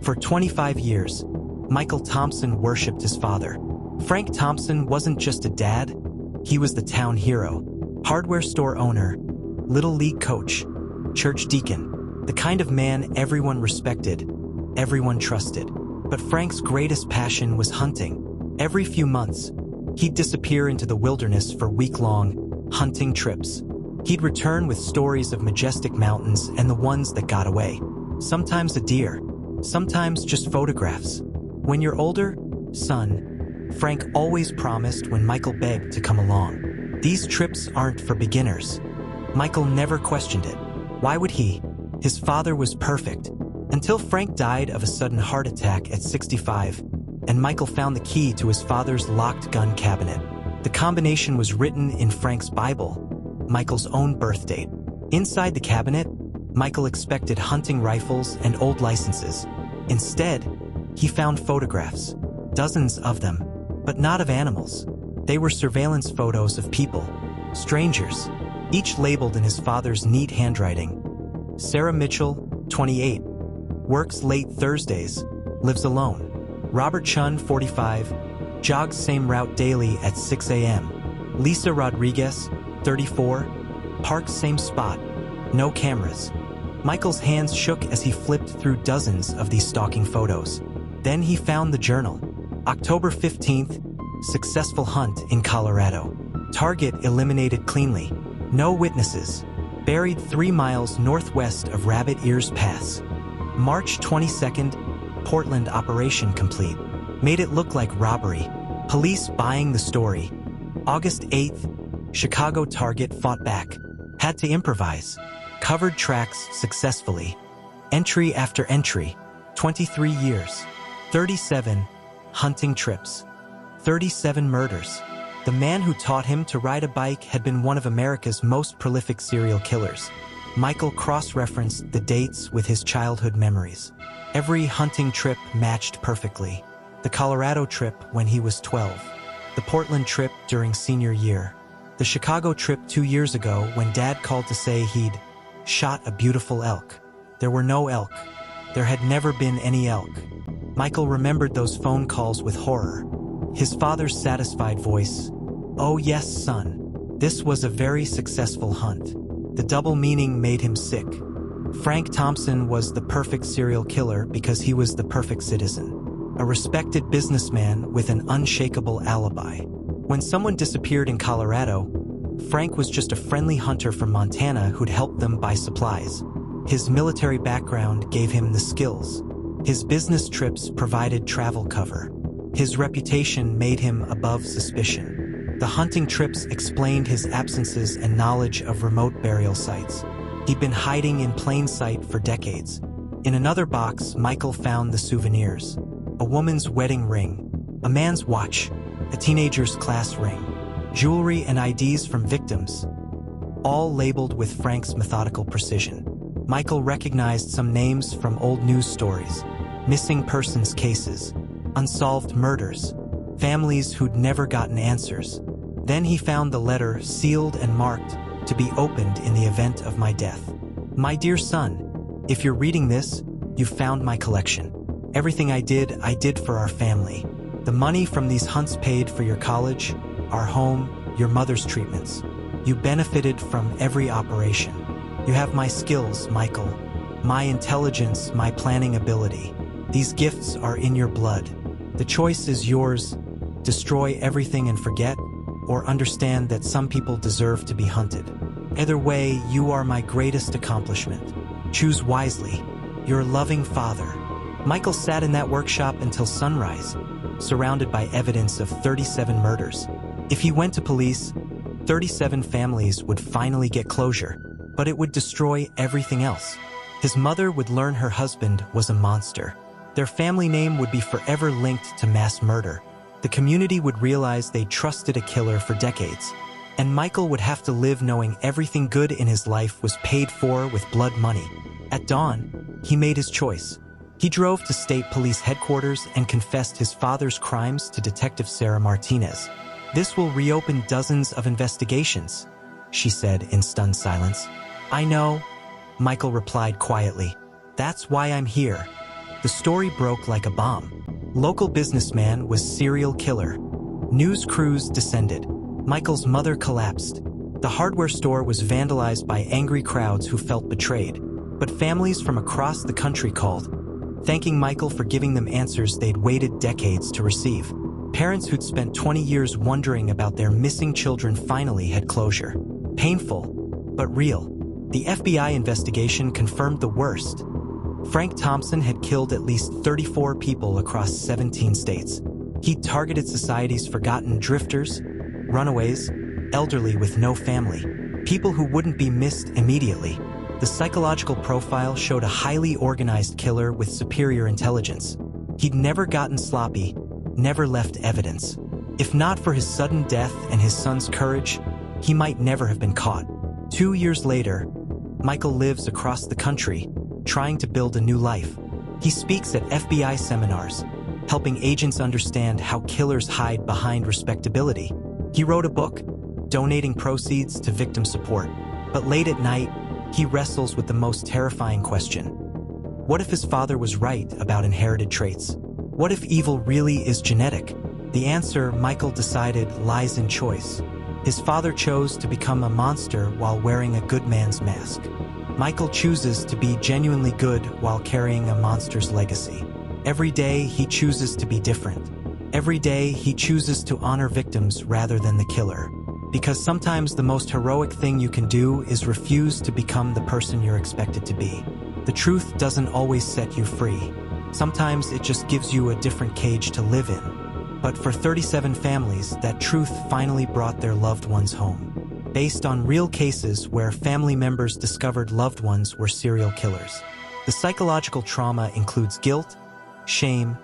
For 25 years, Michael Thompson worshipped his father. Frank Thompson wasn't just a dad, he was the town hero, hardware store owner, little league coach, church deacon, the kind of man everyone respected, everyone trusted. But Frank's greatest passion was hunting. Every few months, he'd disappear into the wilderness for week-long hunting trips. He'd return with stories of majestic mountains and the ones that got away. Sometimes a deer, sometimes just photographs. When you're older, son, Frank always promised when Michael begged to come along. These trips aren't for beginners. Michael never questioned it. Why would he? His father was perfect. Until Frank died of a sudden heart attack at 65, and Michael found the key to his father's locked gun cabinet. The combination was written in Frank's Bible, Michael's own birth date. Inside the cabinet, Michael expected hunting rifles and old licenses. Instead, he found photographs, dozens of them, but not of animals. They were surveillance photos of people, strangers, each labeled in his father's neat handwriting. Sarah Mitchell, 28, works late Thursdays, lives alone. Robert Chun, 45, jogs same route daily at 6 a.m. Lisa Rodriguez, 34, parks same spot, no cameras. Michael's hands shook as he flipped through dozens of these stalking photos. Then he found the journal. October 15th, successful hunt in Colorado. Target eliminated cleanly. No witnesses. Buried 3 miles northwest of Rabbit Ears Pass. March 22nd, Portland operation complete. Made it look like robbery. Police buying the story. August 8th, Chicago target fought back. Had to improvise. Covered tracks successfully. Entry after entry. 23 years. 37 hunting trips. 37 murders. The man who taught him to ride a bike had been one of America's most prolific serial killers. Michael cross-referenced the dates with his childhood memories. Every hunting trip matched perfectly. The Colorado trip when he was 12. The Portland trip during senior year. The Chicago trip 2 years ago when Dad called to say he'd shot a beautiful elk. There were no elk. There had never been any elk. Michael remembered those phone calls with horror. His father's satisfied voice, "Oh yes, son. This was a very successful hunt." The double meaning made him sick. Frank Thompson was the perfect serial killer because he was the perfect citizen. A respected businessman with an unshakable alibi. When someone disappeared in Colorado, Frank was just a friendly hunter from Montana who'd helped them buy supplies. His military background gave him the skills. His business trips provided travel cover. His reputation made him above suspicion. The hunting trips explained his absences and knowledge of remote burial sites. He'd been hiding in plain sight for decades. In another box, Michael found the souvenirs. A woman's wedding ring, a man's watch, a teenager's class ring, jewelry and IDs from victims, all labeled with Frank's methodical precision. Michael recognized some names from old news stories, missing persons cases, unsolved murders, families who'd never gotten answers. Then he found the letter sealed and marked to be opened in the event of my death. My dear son, if you're reading this, you've found my collection. Everything I did for our family. The money from these hunts paid for your college, our home, your mother's treatments. You benefited from every operation. You have my skills, Michael, my intelligence, my planning ability. These gifts are in your blood. The choice is yours. Destroy everything and forget, or understand that some people deserve to be hunted. Either way, you are my greatest accomplishment. Choose wisely. Your loving father. Michael sat in that workshop until sunrise, surrounded by evidence of 37 murders. If he went to police, 37 families would finally get closure, but it would destroy everything else. His mother would learn her husband was a monster. Their family name would be forever linked to mass murder. The community would realize they trusted a killer for decades. And Michael would have to live knowing everything good in his life was paid for with blood money. At dawn, he made his choice. He drove to state police headquarters and confessed his father's crimes to Detective Sarah Martinez. This will reopen dozens of investigations, she said in stunned silence. I know, Michael replied quietly. That's why I'm here. The story broke like a bomb. Local businessman was serial killer. News crews descended. Michael's mother collapsed. The hardware store was vandalized by angry crowds who felt betrayed. But families from across the country called, thanking Michael for giving them answers they'd waited decades to receive. Parents who'd spent 20 years wondering about their missing children finally had closure. Painful, but real. The FBI investigation confirmed the worst. Frank Thompson had killed at least 34 people across 17 states. He'd targeted society's forgotten drifters, runaways, elderly with no family, people who wouldn't be missed immediately. The psychological profile showed a highly organized killer with superior intelligence. He'd never gotten sloppy, never left evidence. If not for his sudden death and his son's courage, he might never have been caught. 2 years later, Michael lives across the country, trying to build a new life. He speaks at FBI seminars, helping agents understand how killers hide behind respectability. He wrote a book, donating proceeds to victim support. But late at night, he wrestles with the most terrifying question. What if his father was right about inherited traits? What if evil really is genetic? The answer, Michael decided, lies in choice. His father chose to become a monster while wearing a good man's mask. Michael chooses to be genuinely good while carrying a monster's legacy. Every day, he chooses to be different. Every day, he chooses to honor victims rather than the killer. Because sometimes the most heroic thing you can do is refuse to become the person you're expected to be. The truth doesn't always set you free. Sometimes it just gives you a different cage to live in. But for 37 families, that truth finally brought their loved ones home. Based on real cases where family members discovered loved ones were serial killers. The psychological trauma includes guilt, shame,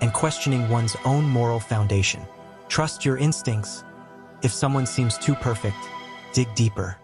and questioning one's own moral foundation. Trust your instincts. If someone seems too perfect, dig deeper.